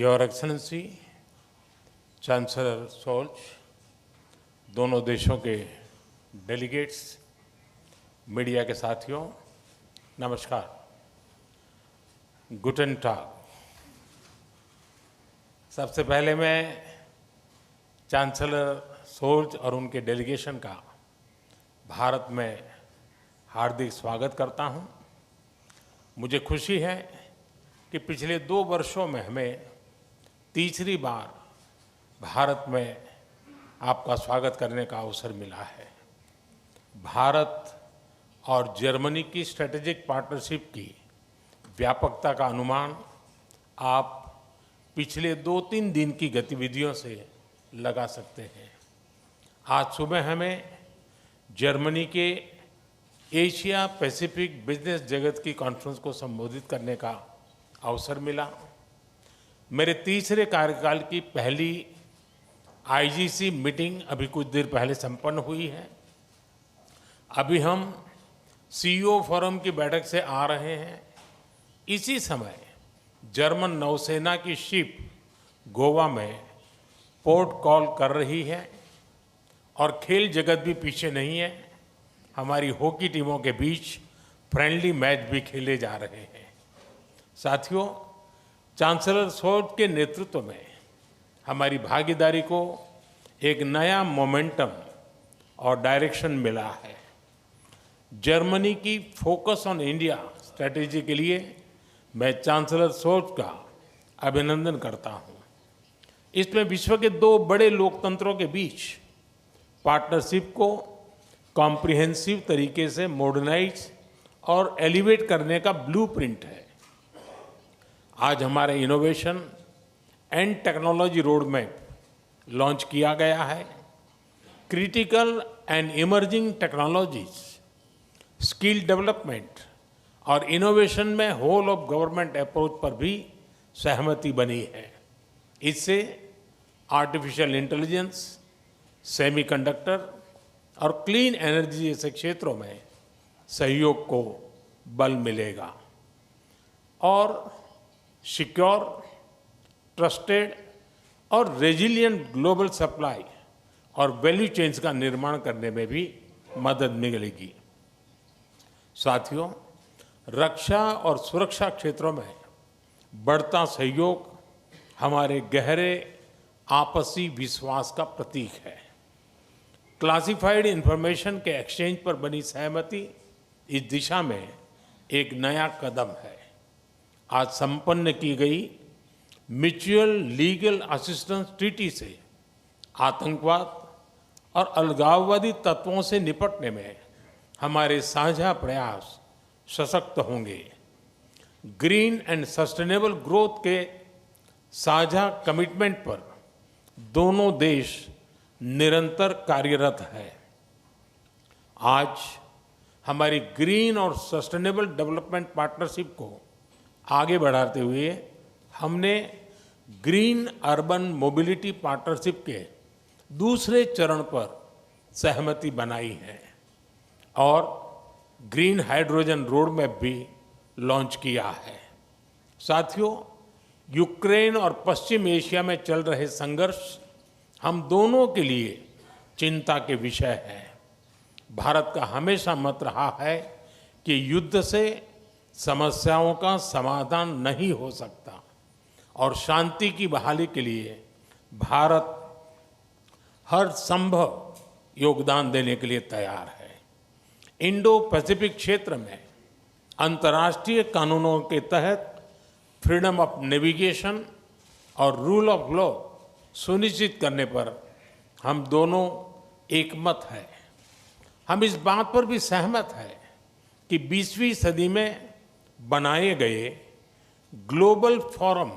Your excellency chancellor शोल्च, दोनों देशों के डेलीगेट्स, मीडिया के साथियों, नमस्कार। गुटन टाग। सबसे पहले मैं चांसलर शोल्च और उनके डेलीगेशन का भारत में हार्दिक स्वागत करता हूं। मुझे खुशी है कि पिछले 2 वर्षों में हमें तीसरी बार भारत में आपका स्वागत करने का अवसर मिला है। भारत और जर्मनी की स्ट्रेटेजिक पार्टनरशिप की व्यापकता का अनुमान आप पिछले 2-3 दिन की गतिविधियों से लगा सकते हैं। आज सुबह हमें जर्मनी के एशिया पैसिफिक बिजनेस जगत की कॉन्फ्रेंस को संबोधित करने का अवसर मिला। मेरे तीसरे कार्यकाल की पहली आईजीसी मीटिंग अभी कुछ देर पहले संपन्न हुई है। अभी हम सीईओ फोरम की बैठक से आ रहे हैं। इसी समय जर्मन नौसेना की शिप गोवा में पोर्ट कॉल कर रही है और खेल जगत भी पीछे नहीं है। हमारी हॉकी टीमों के बीच फ्रेंडली मैच भी खेले जा रहे हैं। साथियों, चांसलर शोल्च के नेतृत्व में हमारी भागीदारी को एक नया मोमेंटम और डायरेक्शन मिला है। जर्मनी की फोकस ऑन इंडिया स्ट्रैटेजी के लिए मैं चांसलर शोल्च का अभिनंदन करता हूं। इसमें विश्व के 2 बड़े लोकतंत्रों के बीच पार्टनरशिप को कॉम्प्रिहेंसिव तरीके से मॉडर्नाइज और एलिवेट करने का ब्लूप्रिंट है। आज हमारे innovation and technology road map launch किया गया है। Critical and emerging technologies, skill development और इनोवेशन में होल ऑफ गवर्नमेंट अप्रोच पर भी सहमति बनी है। इससे आर्टिफिशियल इंटेलिजेंस, सेमीकंडक्टर और क्लीन एनर्जी जैसे क्षेत्रों में सहयोग को बल मिलेगा और सिक्योर, ट्रस्टेड और रेजिलिएंट ग्लोबल सप्लाई और वैल्यू चेन्स का निर्माण करने में भी मदद मिलेगी। साथियों, रक्षा और सुरक्षा क्षेत्रों में बढ़ता सहयोग हमारे गहरे आपसी विश्वास का प्रतीक है। क्लासिफाइड इंफॉर्मेशन के एक्सचेंज पर बनी सहमति इस दिशा में एक नया कदम है। आज संपन्न की गई म्यूचुअल लीगल असिस्टेंस ट्रीटी से आतंकवाद और अलगाववादी तत्वों से निपटने में हमारे साझा प्रयास सशक्त होंगे। ग्रीन एंड सस्टेनेबल ग्रोथ के साझा कमिटमेंट पर दोनों देश निरंतर कार्यरत है। आज हमारी ग्रीन और सस्टेनेबल डेवलपमेंट पार्टनरशिप को आगे बढ़ाते हुए हमने ग्रीन अर्बन मोबिलिटी पार्टनरशिप के दूसरे चरण पर सहमति बनाई है और ग्रीन हाइड्रोजन रोड मैप भी लॉन्च किया है। साथियों, यूक्रेन और पश्चिम एशिया में चल रहे संघर्ष हम दोनों के लिए चिंता के विषय है। भारत का हमेशा मत रहा है कि युद्ध से समस्याओं का समाधान नहीं हो सकता और शांति की बहाली के लिए भारत हर संभव योगदान देने के लिए तैयार है। इंडो पैसिफिक क्षेत्र में अंतर्राष्ट्रीय कानूनों के तहत फ्रीडम ऑफ नेविगेशन और रूल ऑफ लॉ सुनिश्चित करने पर हम दोनों एकमत हैं। हम इस बात पर भी सहमत हैं कि 20वीं सदी में बनाए गए ग्लोबल फोरम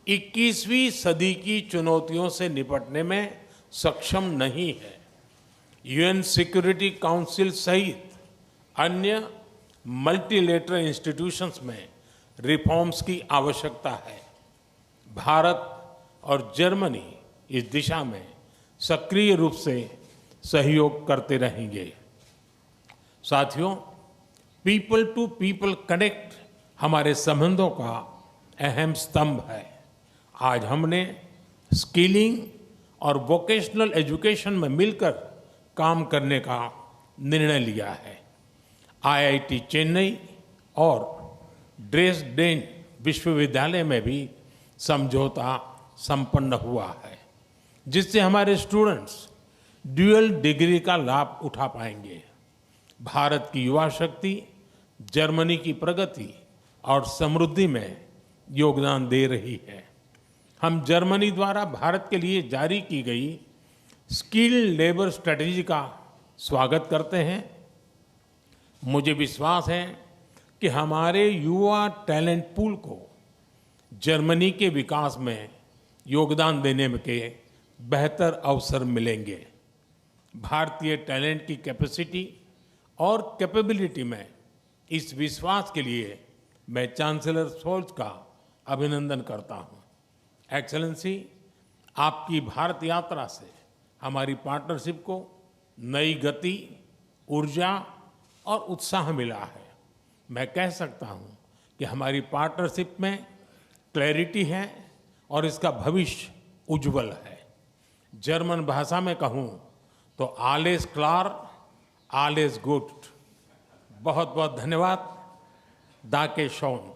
21वीं सदी की चुनौतियों से निपटने में सक्षम नहीं है। यूएन सिक्योरिटी काउंसिल सहित अन्य मल्टीलेटरल इंस्टीट्यूशंस में रिफॉर्म्स की आवश्यकता है। भारत और जर्मनी इस दिशा में सक्रिय रूप से सहयोग करते रहेंगे। साथियों, पीपल टू पीपल कनेक्ट हमारे संबंधों का अहम स्तंभ है। आज हमने स्किलिंग और वोकेशनल एजुकेशन में मिलकर काम करने का निर्णय लिया है। आईआईटी चेन्नई और ड्रेसडेन विश्वविद्यालय में भी समझौता संपन्न हुआ है, जिससे हमारे स्टूडेंट्स ड्यूअल डिग्री का लाभ उठा पाएंगे। भारत की युवा शक्ति जर्मनी की प्रगति और समृद्धि में योगदान दे रही है। हम जर्मनी द्वारा भारत के लिए जारी की गई स्किल्ड लेबर स्ट्रेटजी का स्वागत करते हैं। मुझे विश्वास है कि हमारे युवा टैलेंट पूल को जर्मनी के विकास में योगदान देने के बेहतर अवसर मिलेंगे। भारतीय टैलेंट की कैपेसिटी और कैपेबिलिटी में इस विश्वास के लिए मैं चांसलर शोल्ज का अभिनंदन करता हूं। एक्सेलेंसी, आपकी भारत यात्रा से हमारी पार्टनरशिप को नई गति, ऊर्जा और उत्साह मिला है। मैं कह सकता हूं कि हमारी पार्टनरशिप में क्लैरिटी है और इसका भविष्य उज्जवल है। जर्मन भाषा में कहूं तो आलेस क्लार, आलेस गुड। बहुत बहुत धन्यवाद। दाके शॉन।